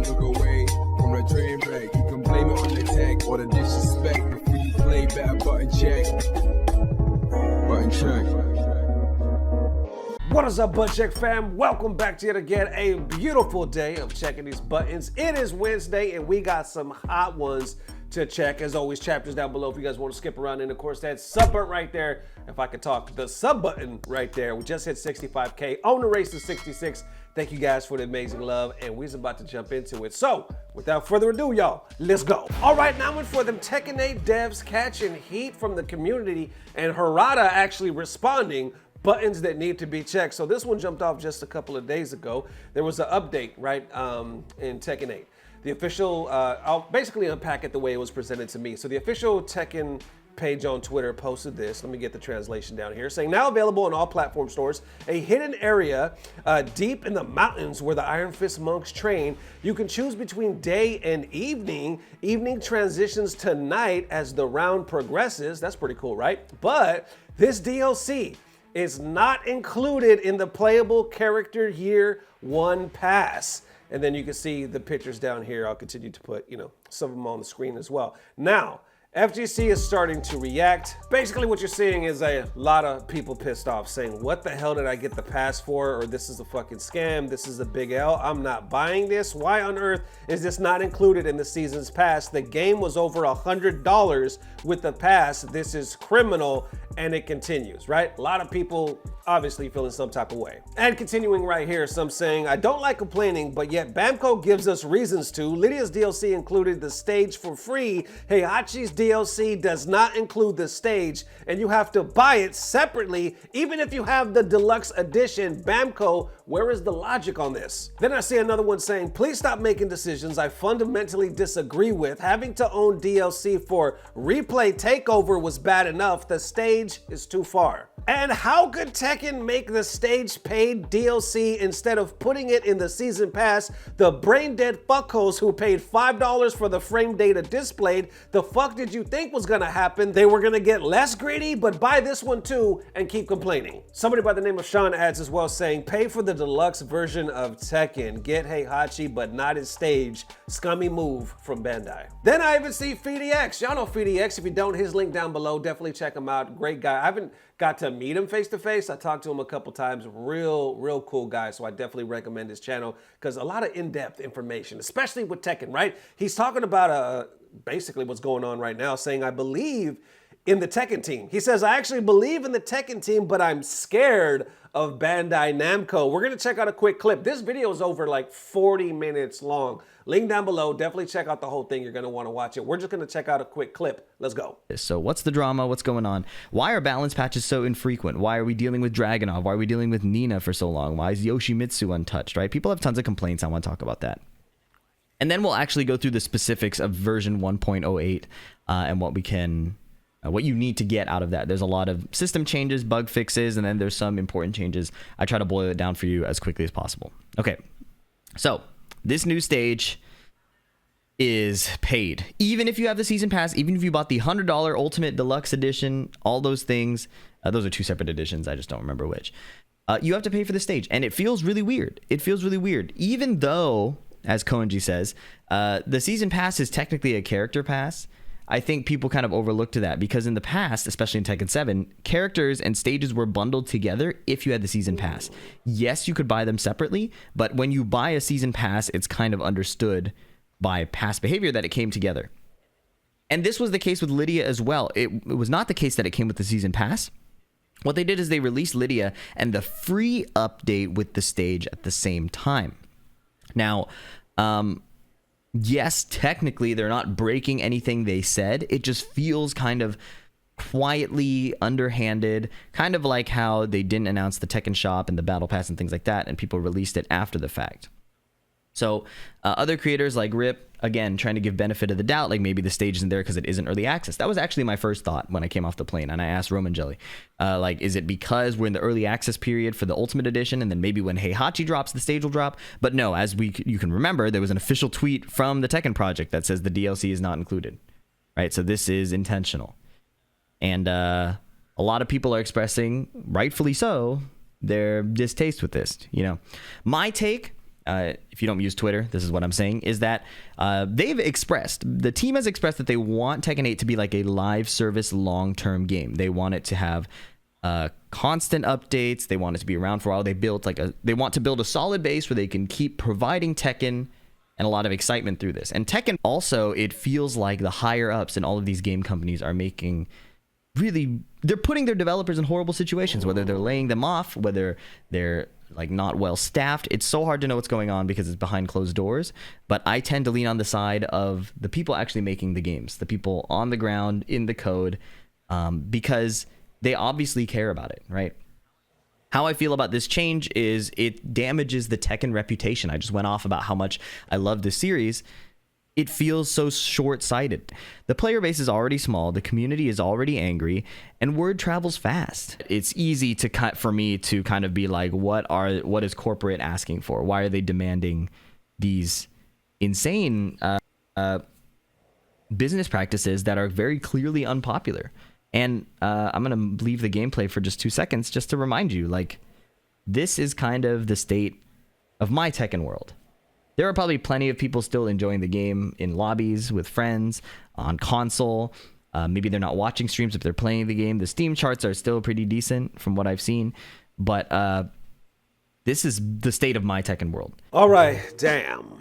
look away from the train wreck. You can blame it on the tech or the disrespect. Before you play, better button check. Button check. What is up, Butt Check fam? Welcome back to yet again a beautiful day of checking these buttons. It is Wednesday and we got some hot ones to check. As always, chapters down below if you guys want to skip around. And of course, that sub button right there, if I could talk, the sub button right there. We just hit 65K on the race to 66. Thank you guys for the amazing love, and we're about to jump into it. So, without further ado, y'all, let's go. All right, now and for them Tekken 8 devs catching heat from the community and Harada actually responding, buttons that need to be checked. So this one jumped off just a couple of days ago. There was an update, right, in Tekken 8. The official, I'll basically unpack it the way it was presented to me. So the official Tekken page on Twitter posted this. Let me get the translation down here, saying now available in all platform stores, a hidden area deep in the mountains where the Iron Fist monks train. You can choose between day and evening. Evening transitions to night as the round progresses. That's pretty cool, right? But this DLC is not included in the playable character year 1 pass. And then you can see the pictures down here. I'll continue to put, some of them on the screen as well. Now, FGC is starting to react. Basically what you're seeing is a lot of people pissed off saying, what the hell did I get the pass for? Or this is a fucking scam. This is a big L. I'm not buying this. Why on earth is this not included in the season's pass? The game was over $100 with the pass. This is criminal, and it continues, right? A lot of people obviously feeling some type of way. And continuing right here, some saying, I don't like complaining, but yet Bamco gives us reasons to. Lydia's DLC included the stage for free. Heihachi's DLC does not include the stage, and you have to buy it separately, even if you have the deluxe edition. Bamco, where is the logic on this? Then I see another one saying, please stop making decisions I fundamentally disagree with. Having to own DLC for Replay Takeover was bad enough. The stage is too far. And how could Tekken make the stage paid DLC instead of putting it in the season pass? The brain dead fuckholes who paid $5 for the frame data displayed, the fuck did you think was gonna happen? They were gonna get less greedy, but buy this one too and keep complaining. Somebody by the name of Sean adds as well saying, pay for the deluxe version of Tekken, get Heihachi but not his stage. Scummy move from Bandai. Then I even see PhiDX. Y'all know PhiDX. If you don't, his link down below, definitely check him out. Great guy. I haven't got to meet him face to face. I talked to him a couple times. Real cool guy. So I definitely recommend his channel because a lot of in-depth information, especially with Tekken, right? He's talking about basically what's going on right now, saying, I believe in the Tekken team. He says, I actually believe in the Tekken team, but I'm scared of Bandai Namco. We're gonna check out a quick clip. This video is over like 40 minutes long. Link down below, definitely check out the whole thing. You're gonna wanna watch it. We're just gonna check out a quick clip. Let's go. So what's the drama? What's going on? Why are balance patches so infrequent? Why are we dealing with Dragunov? Why are we dealing with Nina for so long? Why is Yoshimitsu untouched, right? People have tons of complaints. I wanna talk about that. And then we'll actually go through the specifics of version 1.08 and what we can... what you need to get out of that. There's a lot of system changes, bug fixes, and then there's some important changes. I try to boil it down for you as quickly as possible. Okay, so this new stage is paid. Even if you have the season pass, even if you bought the $100 Ultimate Deluxe Edition, all those things, those are two separate editions, I just don't remember which. You have to pay for the stage, and it feels really weird. It feels really weird, even though, as Koenji says, the season pass is technically a character pass. I think people kind of overlooked to that because in the past, especially in Tekken 7, characters and stages were bundled together if you had the season pass. Yes, you could buy them separately, but when you buy a season pass, it's kind of understood by past behavior that it came together. And this was the case with Lydia as well. It was not the case that it came with the season pass. What they did is they released Lydia and the free update with the stage at the same time. Now, yes, technically they're not breaking anything they said. It just feels kind of quietly underhanded, kind of like how they didn't announce the Tekken Shop and the Battle Pass and things like that, and people released it after the fact. So other creators like Rip, again, trying to give benefit of the doubt, like maybe the stage isn't there because it isn't early access. That was actually my first thought when I came off the plane, and I asked Roman Jelly, like, is it because we're in the early access period for the Ultimate Edition, and then maybe when Heihachi drops, the stage will drop? But no, as you can remember, there was an official tweet from the Tekken project that says the DLC is not included, right? So this is intentional. And a lot of people are expressing, rightfully so, their distaste with this. You know, my take, if you don't use Twitter, this is what I'm saying, is that the team has expressed that they want Tekken 8 to be like a live service long-term game. They want it to have constant updates. They want it to be around for a while. They want to build a solid base where they can keep providing Tekken and a lot of excitement through this. And Tekken also, it feels like the higher ups in all of these game companies are they're putting their developers in horrible situations, whether they're laying them off, whether they're like not well staffed. It's so hard to know what's going on because it's behind closed doors. But I tend to lean on the side of the people actually making the games, the people on the ground in the code, because they obviously care about it, right? How I feel about this change is it damages the Tekken reputation. I just went off about how much I love this series. It feels so short-sighted. The player base is already small, the community is already angry, and word travels fast. It's easy for me to kind of be like, what is corporate asking for? Why are they demanding these insane business practices that are very clearly unpopular? And I'm going to leave the gameplay for just 2 seconds just to remind you, like, this is kind of the state of my Tekken world. There are probably plenty of people still enjoying the game in lobbies with friends, on console. Maybe they're not watching streams if they're playing the game. The Steam charts are still pretty decent from what I've seen. But this is the state of my Tekken world. All right, damn.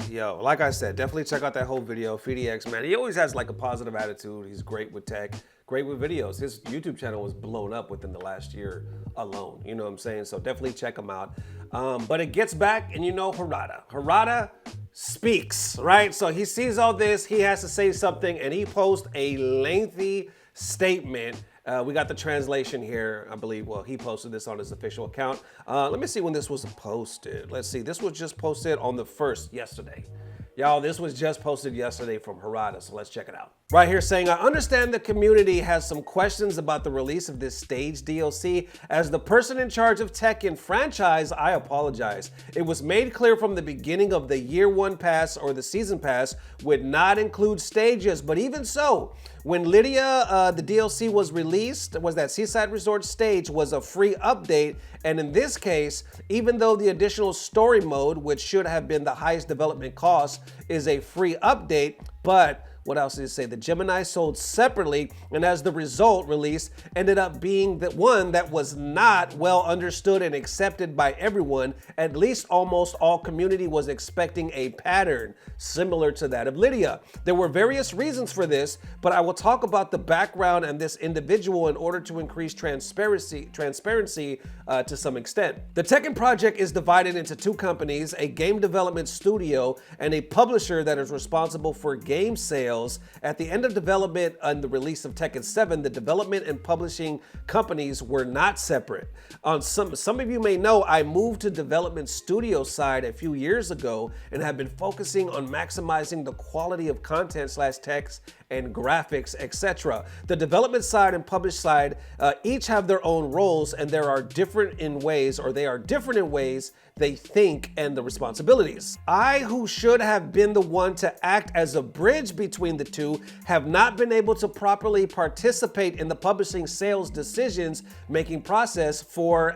Yo, like I said, definitely check out that whole video. PhiDX, man, he always has like a positive attitude. He's great with tech, great with videos. His YouTube channel was blown up within the last year alone. You know what I'm saying? So definitely check him out. But it gets back, and you know Harada. Harada speaks, right? So he sees all this, he has to say something, and he posts a lengthy statement. We got the translation here, I believe. Well, he posted this on his official account. Let me see when this was posted. Let's see, this was just posted on the 1st, yesterday. Y'all, this was just posted yesterday from Harada, so let's check it out. Right here saying, I understand the community has some questions about the release of this stage DLC. As the person in charge of Tekken franchise, I apologize. It was made clear from the beginning of the year 1 pass or the season pass would not include stages, but even so, when Lydia, the DLC was released, was that Seaside Resort stage was a free update. And in this case, even though the additional story mode, which should have been the highest development cost, is a free update, but what else did it say? The Gemini sold separately, and as the result, release ended up being the one that was not well understood and accepted by everyone. At least almost all community was expecting a pattern similar to that of Lydia. There were various reasons for this, but I will talk about the background and this individual in order to increase transparency to some extent. The Tekken project is divided into 2 companies, a game development studio and a publisher that is responsible for game sales. At the end of development and the release of Tekken 7, the development and publishing companies were not separate. Some of you may know I moved to development studio side a few years ago and have been focusing on maximizing the quality of content / text and graphics, etc. The development side and publish side each have their own roles, and they are different in ways they think and the responsibilities. I, who should have been the one to act as a bridge between the two, have not been able to properly participate in the publishing sales decisions making process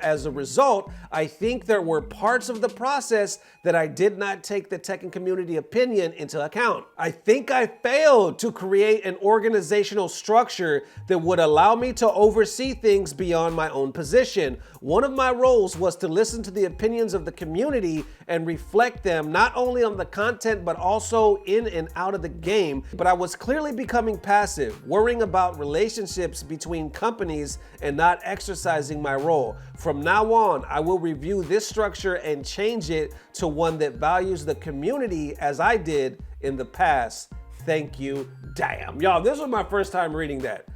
as a result, I think there were parts of the process that I did not take the Tekken community opinion into account. I think I failed to create an organizational structure that would allow me to oversee things beyond my own position. One of my roles was to listen to the opinions of the community and reflect them not only on the content but also in and out of the game. But I was clearly becoming passive, worrying about relationships between companies and not exercising my role. From now on, I will review this structure and change it to one that values the community as I did in the past. Thank you. Damn. Y'all, this was my first time reading that.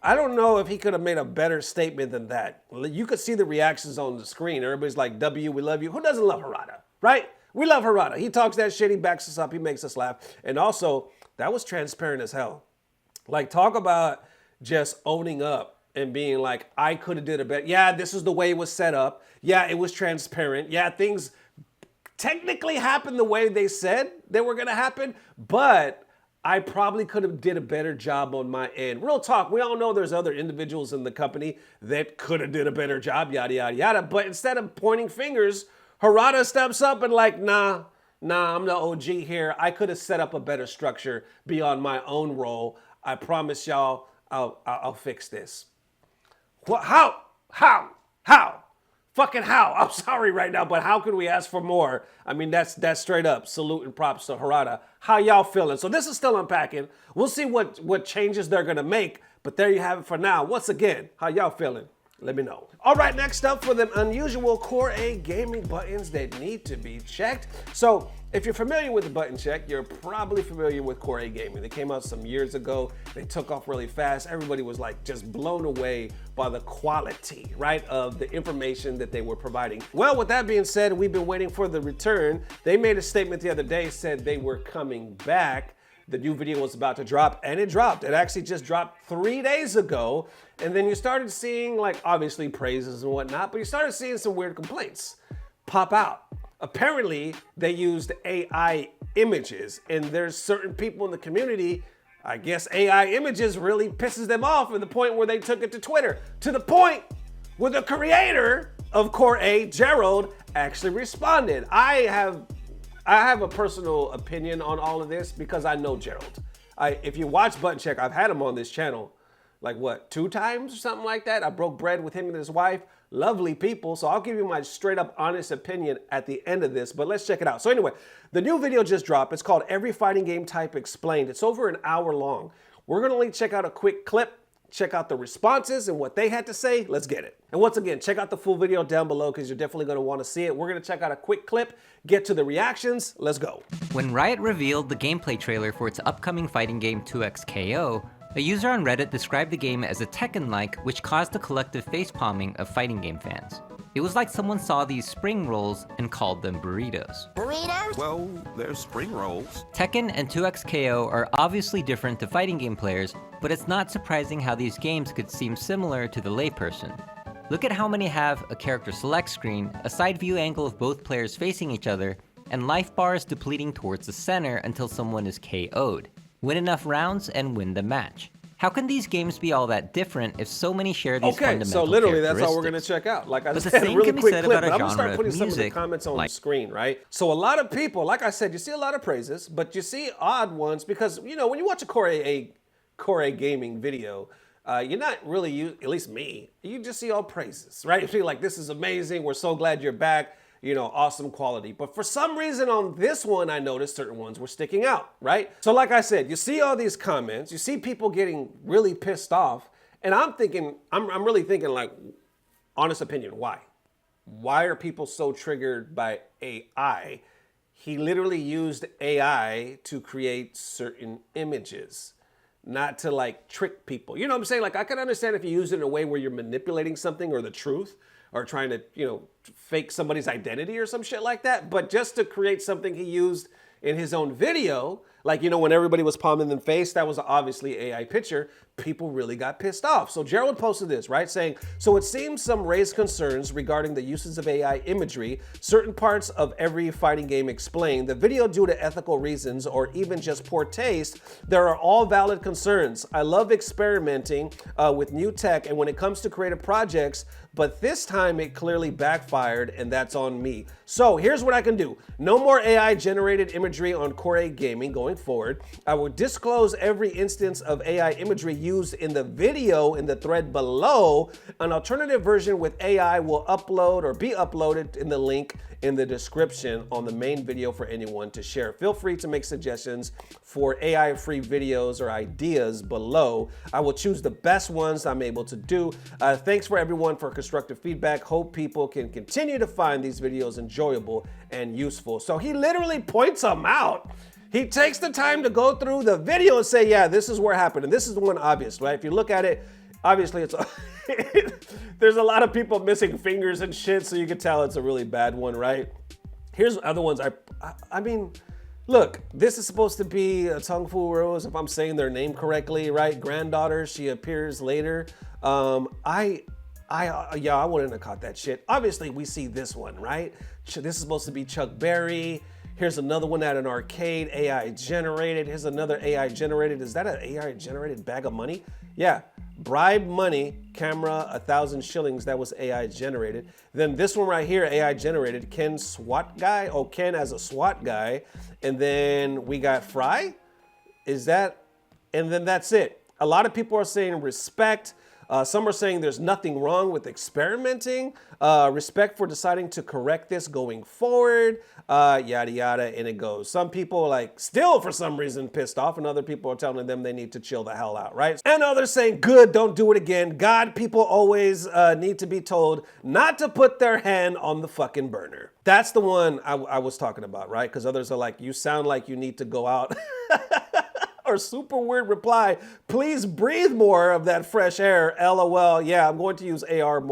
I don't know if he could have made a better statement than that. You could see the reactions on the screen. Everybody's like, W, we love you. Who doesn't love Harada, right? We love Harada. He talks that shit, he backs us up, he makes us laugh. And also, that was transparent as hell. Like, talk about just owning up and being like, I could have did a better. Yeah, this is the way it was set up. Yeah, it was transparent. Yeah, things technically happened the way they said they were gonna happen, but I probably could have did a better job on my end. Real talk, we all know there's other individuals in the company that could have did a better job, yada, yada, yada. But instead of pointing fingers, Harada steps up and like, nah, I'm the OG here. I could have set up a better structure beyond my own role. I promise y'all, I'll fix this. What? How? Fucking how? I'm sorry right now, but how could we ask for more? I mean, that's straight up salute and props to Harada. How y'all feeling? So this is still unpacking. We'll see what changes they're gonna make, but there you have it for now. Once again, how y'all feeling? Let me know. All right, next up for the unusual Core A gaming buttons that need to be checked. So if you're familiar with the button check, you're probably familiar with Core A gaming. They came out some years ago. They took off really fast. Everybody was like just blown away by the quality, right, of the information that they were providing. Well, with that being said, we've been waiting for the return. They made a statement the other day, said they were coming back. The new video was about to drop, and it dropped. It actually just dropped 3 days ago. And then you started seeing, like, obviously praises and whatnot, but you started seeing some weird complaints pop out. Apparently, they used AI images, and there's certain people in the community, I guess AI images really pisses them off to the point where they took it to Twitter, to the point where the creator of Core A, Gerald, actually responded. I have a personal opinion on all of this because I know Gerald. If you watch Button Check, I've had him on this channel like what, 2 times or something like that. I broke bread with him and his wife. Lovely people. So I'll give you my straight up honest opinion at the end of this, but let's check it out. So anyway, the new video just dropped. It's called Every Fighting Game Type Explained. It's over an hour long. We're gonna only check out a quick clip, check out the responses and what they had to say. Let's get it. And once again, check out the full video down below because you're definitely gonna wanna see it. We're gonna check out a quick clip, get to the reactions. Let's go. When Riot revealed the gameplay trailer for its upcoming fighting game 2XKO, a user on Reddit described the game as a Tekken-like, which caused the collective facepalming of fighting game fans. It was like someone saw these spring rolls and called them burritos. Burritos? Well, they're spring rolls. Tekken and 2XKO are obviously different to fighting game players, but it's not surprising how these games could seem similar to the layperson. Look at how many have a character select screen, a side view angle of both players facing each other, and life bars depleting towards the center until someone is KO'd. Win enough rounds and win the match. How can these games be all that different if so many share these fundamental so literally that's all we're gonna check out. Like I said, a really quick clip, but I'm gonna start putting some of the comments on the screen, right? So a lot of people, like I said, you see a lot of praises, but you see odd ones because, you know, when you watch a Core A gaming video, you're not really, at least me, you just see all praises, right? You feel like this is amazing, we're so glad you're back, you know, awesome quality. But for some reason on this one, I noticed certain ones were sticking out, right? So like I said, you see all these comments, you see people getting really pissed off, and I'm thinking, I'm really thinking like, honest opinion, why? Why are people so triggered by AI? He literally used AI to create certain images, not to like trick people. You know what I'm saying? Like I can understand if you use it in a way where you're manipulating something or the truth, or trying to, you know, fake somebody's identity or some shit like that. But just to create something he used in his own video, like, you know, when everybody was palming them face, that was obviously AI picture, people really got pissed off. So Gerald posted this, right, saying, so it seems some raised concerns regarding the uses of AI imagery, certain parts of every fighting game explained, the video due to ethical reasons or even just poor taste, there are all valid concerns. I love experimenting with new tech, and when it comes to creative projects, but this time it clearly backfired, and that's on me. So here's what I can do. No more AI generated imagery on Core A gaming going forward. I will disclose every instance of AI imagery used in the video in the thread below. An alternative version with AI will upload or be uploaded in the link in the description on the main video for anyone to share. Feel free to make suggestions for AI-free videos or ideas below. I will choose the best ones I'm able to do. Thanks for everyone for constructive feedback. Hope people can continue to find these videos enjoyable and useful. So he literally points them out. He takes the time to go through the video and say, yeah, this is where it happened. And this is the one obvious, right? If you look at it, obviously it's there's a lot of people missing fingers and shit, so you can tell it's a really bad one, right? Here's other ones. I mean, look, this is supposed to be a Tung Fu Rose, if I'm saying their name correctly, right? Granddaughter, she appears later. Yeah, I wouldn't have caught that shit. Obviously, we see this one, right? This is supposed to be Chuck Berry. Here's another one at an arcade, AI generated. Here's another AI generated. Is that an AI generated bag of money? Yeah, bribe money, camera 1,000 shillings, that was AI generated. Then this one right here, AI generated, Ken SWAT guy, oh, Ken as a SWAT guy. And then we got Fry, is that, and then that's it. A lot of people are saying respect. Some are saying there's nothing wrong with experimenting. Respect for deciding to correct this going forward. Yada yada, and it goes. Some people like still for some reason pissed off, and other people are telling them they need to chill the hell out, right? And others saying good, don't do it again. God, people always need to be told not to put their hand on the fucking burner. That's the one I was talking about, right? Because others are like, you sound like you need to go out. Or super weird reply, please breathe more of that fresh air, LOL. Yeah, I'm going to use AR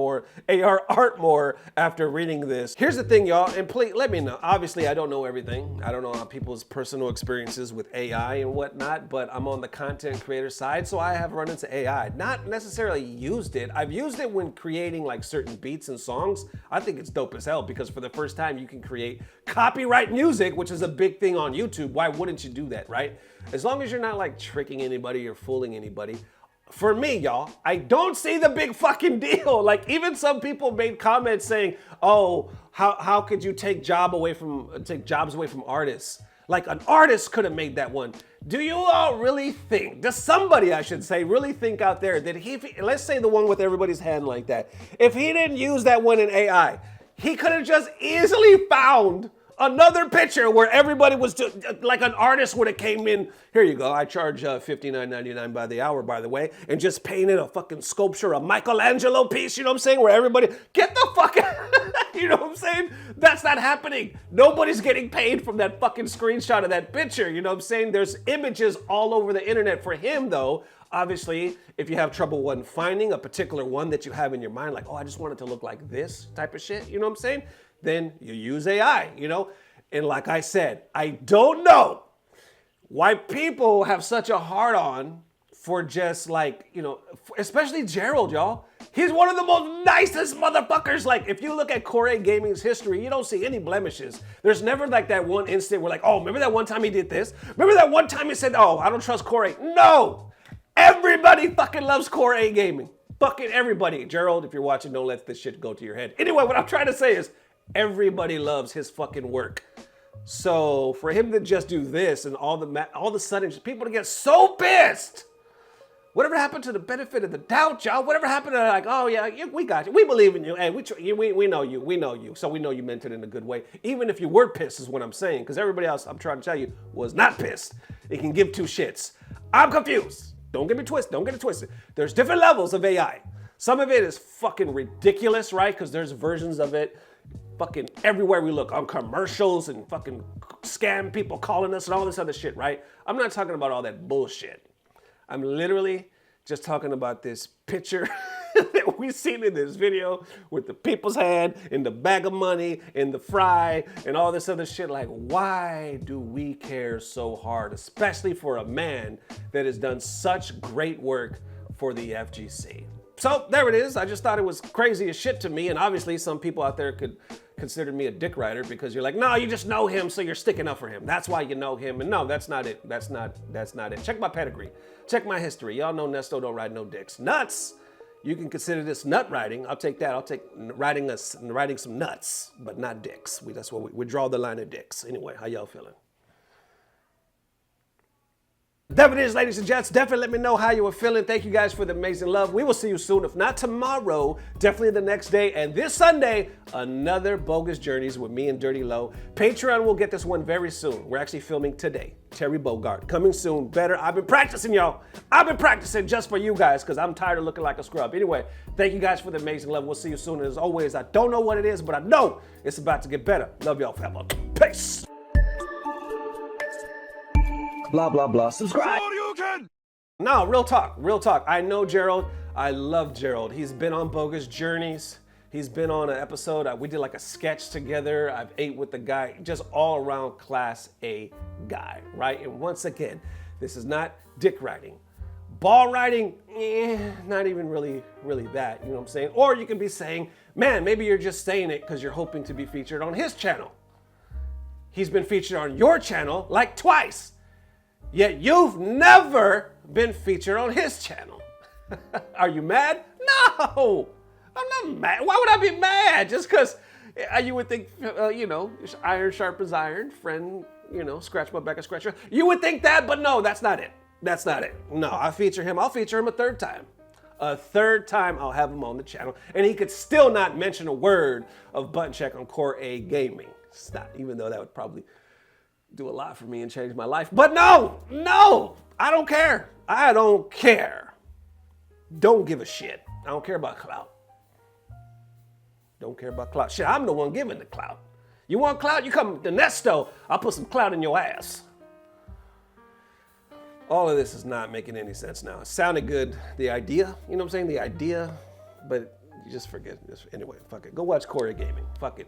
art more after reading this. Here's the thing, y'all, and please let me know. Obviously, I don't know everything. I don't know how people's personal experiences with AI and whatnot, but I'm on the content creator side, so I have run into AI. Not necessarily used it. I've used it when creating like certain beats and songs. I think it's dope as hell because for the first time you can create copyright music, which is a big thing on YouTube. Why wouldn't you do that, right? As long as you're not like tricking anybody or fooling anybody. For me, y'all, I don't see the big fucking deal. Like even some people made comments saying, oh, how could you take jobs away from artists? Like an artist could have made that one. Do you all really think, does somebody, I should say, really think out there that let's say the one with everybody's hand like that, if he didn't use that one in AI, he could have just easily found another picture where everybody was just, like an artist would have came in, here you go, I charge $59.99 by the hour, by the way, and just painted a fucking sculpture, a Michelangelo piece, you know what I'm saying, where everybody, get the fuck out, you know what I'm saying? That's not happening. Nobody's getting paid from that fucking screenshot of that picture, you know what I'm saying? There's images all over the internet for him though. Obviously, if you have trouble finding a particular one that you have in your mind, like, oh, I just want it to look like this type of shit, you know what I'm saying? Then you use AI, you know? And like I said, I don't know why people have such a hard on for just like, you know, especially Gerald, y'all. He's one of the most nicest motherfuckers. Like, if you look at Core 8 Gaming's history, you don't see any blemishes. There's never like that one instant where like, oh, remember that one time he did this? Remember that one time he said, oh, I don't trust Core 8? No! Everybody fucking loves Core 8 Gaming. Fucking everybody. Gerald, if you're watching, don't let this shit go to your head. Anyway, what I'm trying to say is, everybody loves his fucking work. So for him to just do this and all of a sudden people to get so pissed. Whatever happened to the benefit of the doubt, y'all? Whatever happened to like, oh yeah, we got you. We believe in you. Hey, we know you. We know you. So we know you meant it in a good way. Even if you were pissed is what I'm saying. Because everybody else, I'm trying to tell you, was not pissed. It can give two shits. I'm confused. Don't get me twisted. Don't get it twisted. There's different levels of AI. Some of it is fucking ridiculous, right? Because there's versions of it fucking everywhere we look, on commercials and fucking scam people calling us and all this other shit, right? I'm not talking about all that bullshit. I'm literally just talking about this picture that we seen in this video with the people's hand and the bag of money and the fry and all this other shit. Like, why do we care so hard, especially for a man that has done such great work for the FGC? So there it is. I just thought it was crazy as shit to me. And obviously some people out there could consider me a dick rider because you're like, no, you just know him, so you're sticking up for him. That's why you know him. And no, that's not it. That's not it. Check my pedigree. Check my history. Y'all know Nesto don't ride no dicks. Nuts. You can consider this nut riding. I'll take that. I'll take riding some nuts, but not dicks. That's what we draw the line of dicks. Anyway, how y'all feeling? Definitely is, ladies and gents. Definitely let me know how you were feeling. Thank you guys for the amazing love. We will see you soon. If not tomorrow, definitely the next day. And this Sunday, another Bogus Journeys with me and Dirty Low. Patreon will get this one very soon. We're actually filming today. Terry Bogard. Coming soon. Better. I've been practicing, y'all. I've been practicing just for you guys because I'm tired of looking like a scrub. Anyway, thank you guys for the amazing love. We'll see you soon. And as always, I don't know what it is, but I know it's about to get better. Love y'all, family. Peace. Blah, blah, blah. Subscribe. No, real talk. I know Gerald. I love Gerald. He's been on Bogus Journeys. He's been on an episode. We did like a sketch together. I've ate with the guy. Just all around class A guy, right? And once again, this is not dick riding. Ball riding, not even really that, you know what I'm saying? Or you can be saying, man, maybe you're just saying it because you're hoping to be featured on his channel. He's been featured on your channel like twice. Yet you've never been featured on his channel. Are you mad? No, I'm not mad. Why would I be mad? Just because you would think, iron sharpens iron, friend, scratch my back, I scratch yours. You would think that, but no, that's not it. That's not it. No, I'll feature him a third time. A third time I'll have him on the channel, and he could still not mention a word of button check on Core A Gaming. It's not, even though that would probably do a lot for me and change my life. But no, I don't care. I don't care. Don't give a shit. I don't care about clout. Don't care about clout. Shit, I'm the one giving the clout. You want clout? You come to Nesto, I'll put some clout in your ass. All of this is not making any sense now. It sounded good, the idea, you know what I'm saying? The idea, but you just forget this. Anyway, fuck it. Go watch Core A Gaming. Fuck it.